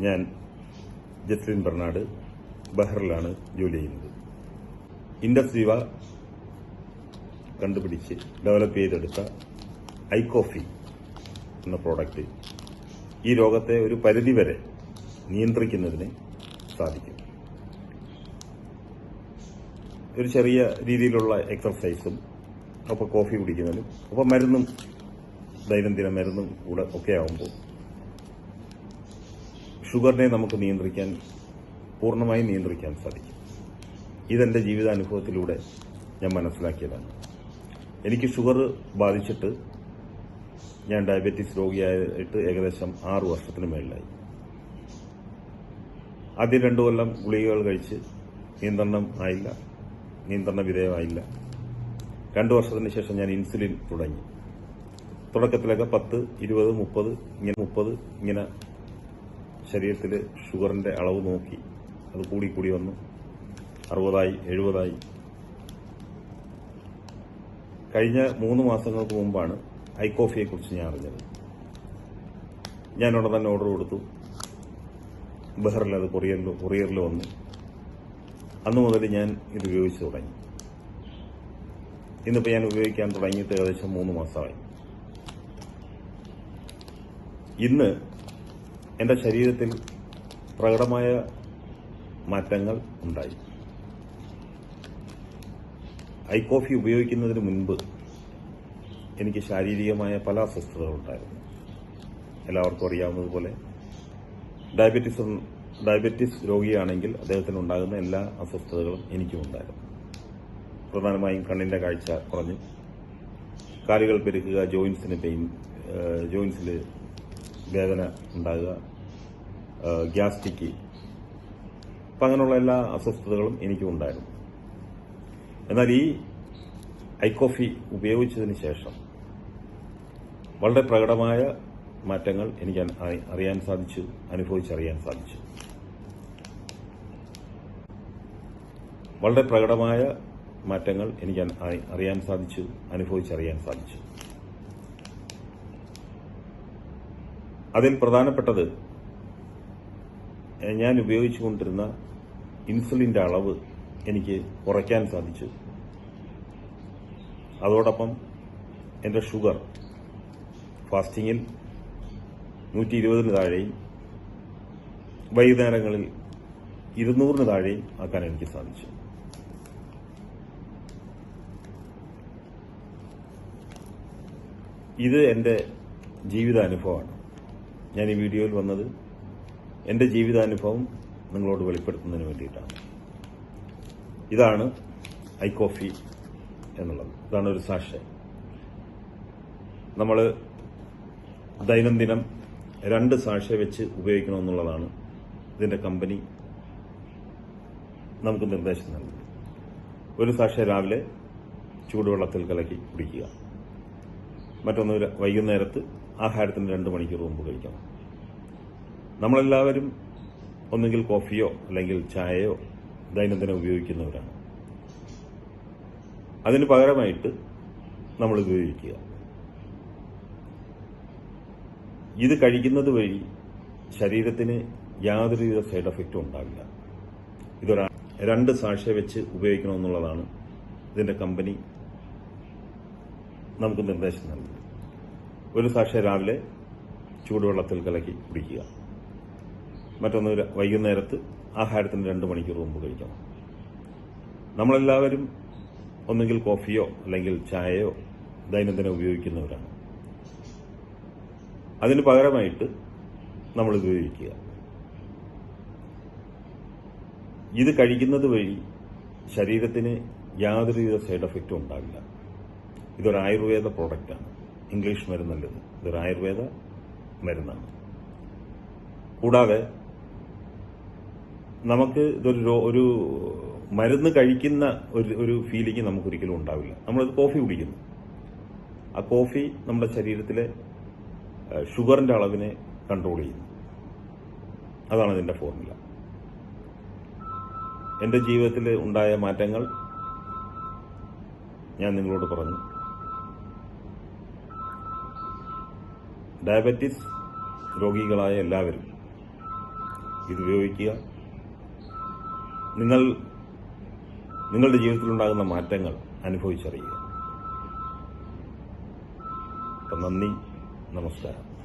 ഞാൻ ജസ്ലിൻ ബെർണാഡ് ബഹ്റിലാണ് ജോലി ചെയ്യുന്നത്. ഇൻഡസ് വിവ കണ്ടുപിടിച്ച് ഡെവലപ്പ് ചെയ്തെടുത്ത ഐകോഫി എന്ന പ്രോഡക്റ്റ് ഈ രോഗത്തെ ഒരു പരിധിവരെ നിയന്ത്രിക്കുന്നതിന് സാധിക്കും. ഒരു ചെറിയ രീതിയിലുള്ള എക്സർസൈസും ഒപ്പം കോഫി കുടിക്കുന്നതിനും ഒപ്പം മരുന്നും ദൈനംദിന മരുന്നും കൂടെ ഒക്കെ ആകുമ്പോൾ ഷുഗറിനെ നമുക്ക് പൂർണ്ണമായും നിയന്ത്രിക്കാൻ സാധിക്കും. ഇതെന്റെ ജീവിതാനുഭവത്തിലൂടെ ഞാൻ മനസ്സിലാക്കിയതാണ്. എനിക്ക് ഷുഗർ ബാധിച്ചിട്ട് ഞാൻ ഡയബറ്റീസ് രോഗിയായിട്ട് ഏകദേശം 6 വർഷത്തിന് മേളിലായി. ആദ്യം 2 കൊല്ലം ഗുളികകൾ കഴിച്ച് നിയന്ത്രണ വിധേയമായില്ല. 2 വർഷത്തിന് ശേഷം ഞാൻ ഇൻസുലിൻ തുടങ്ങി. തുടക്കത്തിലൊക്കെ 10, 20, 30 ഇങ്ങനെ ശരീരത്തിൽ ഷുഗറിന്റെ അളവ് നോക്കി അത് കൂടി വന്നു 60ആയി 70ആയി. കഴിഞ്ഞ 3 മാസങ്ങൾക്ക് മുമ്പാണ് ഐകോഫിയെക്കുറിച്ച് ഞാൻ അറിഞ്ഞത്. ഞാൻ ഉടനെ തന്നെ ഓർഡർ കൊടുത്തു. ബഹ്റിൽ അത് കൊറിയറിൽ വന്നു. അന്നു മുതൽ ഞാൻ ഇത് ഉപയോഗിച്ചു തുടങ്ങി. ഇന്നിപ്പോൾ ഞാൻ ഉപയോഗിക്കാൻ തുടങ്ങിയിട്ട് ഏകദേശം 3 മാസമായി. ഇന്ന് എന്റെ ശരീരത്തിൽ പ്രകടമായ മാറ്റങ്ങൾ ഉണ്ടായി. ഐകോഫി ഉപയോഗിക്കുന്നതിന് മുൻപ് എനിക്ക് ശാരീരികമായ പല അസ്വസ്ഥതകളുണ്ടായിരുന്നു. എല്ലാവർക്കും അറിയാവുന്നതുപോലെ ഡയബറ്റീസ് രോഗിയാണെങ്കിൽ അദ്ദേഹത്തിനുണ്ടാകുന്ന എല്ലാ അസ്വസ്ഥതകളും എനിക്കും ഉണ്ടായിരുന്നു. പ്രധാനമായും കണ്ണിന്റെ കാഴ്ച കുറഞ്ഞു, കാലുകൾ പെരുക്കുക, ജോയിൻസിൽ വേദന ഉണ്ടാകുക, ഗ്യാസ്ട്രിക്, അപ്പം അങ്ങനെയുള്ള എല്ലാ അസ്വസ്ഥതകളും എനിക്കും ഉണ്ടായിരുന്നു. എന്നാൽ ഈ ഐകോഫി ഉപയോഗിച്ചതിന് ശേഷം വളരെ പ്രകടമായ മാറ്റങ്ങൾ എനിക്ക് അനുഭവിച്ചറിയാൻ സാധിച്ചു. വളരെ പ്രകടമായ മാറ്റങ്ങൾ എനിക്ക് അനുഭവിച്ചറിയാൻ സാധിച്ചു. അതിൽ പ്രധാനപ്പെട്ടത് ഞാൻ ഉപയോഗിച്ചുകൊണ്ടിരുന്ന ഇൻസുലിന്റെ അളവ് എനിക്ക് കുറയ്ക്കാൻ സാധിച്ചു. അതോടൊപ്പം എന്റെ ഷുഗർ ഫാസ്റ്റിംഗിൽ 120 താഴെയും വൈകുന്നേരങ്ങളിൽ 200 താഴെയും ആക്കാൻ എനിക്ക് സാധിച്ചു. ഇത് എന്റെ ജീവിതാനുഭവമാണ്. ഞാൻ ഈ വീഡിയോയിൽ വന്നത് എന്റെ ജീവിതാനുഭവം നിങ്ങളോട് വെളിപ്പെടുത്തുന്നതിന് വേണ്ടിയിട്ടാണ്. ഇതാണ് ഐകോഫി എന്നുള്ളത്. ഇതാണ് ഒരു സാഷെ. നമ്മൾ ദൈനംദിനം 2 സാഷെ വെച്ച് ഉപയോഗിക്കണമെന്നുള്ളതാണ് ഇതിന്റെ കമ്പനി നമുക്ക് നിർദ്ദേശം നൽകുന്നത്. ഒരു സാഷെ രാവിലെ ചൂടുവെള്ളത്തിൽ കലക്കി കുടിക്കുക. മറ്റൊന്ന് വൈകുന്നേരത്ത് ആഹാരത്തിന് 2 മണിക്കൂർ മുമ്പ് കഴിക്കണം. നമ്മളെല്ലാവരും ഒന്നുകിൽ കോഫിയോ അല്ലെങ്കിൽ ചായയോ ദൈനംദിനം ഉപയോഗിക്കുന്നവരാണ്. അതിന് പകരമായിട്ട് നമ്മൾ ഉപയോഗിക്കുക. ഇത് കഴിക്കുന്നത് വഴി ശരീരത്തിന് യാതൊരുവിധ സൈഡ് എഫക്റ്റും ഉണ്ടാവില്ല. ഇതൊരു 2 സാഷെ വെച്ച് ഉപയോഗിക്കണമെന്നുള്ളതാണ് ഇതിന്റെ കമ്പനി നമുക്ക് നിർദ്ദേശം നൽകുന്നത്. ഒരു സാഷെ രാവിലെ ചൂടുവെള്ളത്തിൽ കലക്കി കുടിക്കുക. മറ്റൊന്ന് വൈകുന്നേരത്ത് ആഹാരത്തിന് 2 മണിക്കൂർ മുമ്പ് കഴിക്കണം. നമ്മളെല്ലാവരും ഒന്നുകിൽ കോഫിയോ അല്ലെങ്കിൽ ചായയോ ദൈനംദിനം ഉപയോഗിക്കുന്നവരാണ്. അതിന് പകരമായിട്ട് നമ്മൾ ഉപയോഗിക്കുക. ഇത് കഴിക്കുന്നത് വഴി ശരീരത്തിന് യാതൊരുവിധ സൈഡ് എഫക്റ്റും ഉണ്ടാവില്ല. ഇതൊരു ആയുർവേദ പ്രോഡക്റ്റാണ്. ഇംഗ്ലീഷ് മരുന്നല്ലത്. ഇതൊരു ആയുർവേദ മരുന്നാണ്. കൂടാതെ നമുക്ക് ഒരു മരുന്ന് കഴിക്കുന്ന ഒരു ഫീലിംഗ് നമുക്കൊരിക്കലും ഉണ്ടാവില്ല. നമ്മളിത് കോഫി കുടിക്കുന്നു. ആ കോഫി നമ്മുടെ ശരീരത്തിലെ ഷുഗറിന്റെ അളവിനെ കൺട്രോൾ ചെയ്യുന്നു. അതാണ് ഇതിന്റെ ഫോർമുല. എന്റെ ജീവിതത്തിൽ ഉണ്ടായ മാറ്റങ്ങൾ ഞാൻ നിങ്ങളോട് പറഞ്ഞു. ഡയബറ്റീസ് രോഗികളായ എല്ലാവരും ഇത് ഉപയോഗിക്കുക. നിങ്ങളുടെ ജീവിതത്തിലുണ്ടാകുന്ന മാറ്റങ്ങൾ അനുഭവിച്ചറിയുക. അപ്പം നന്ദി, നമസ്കാരം.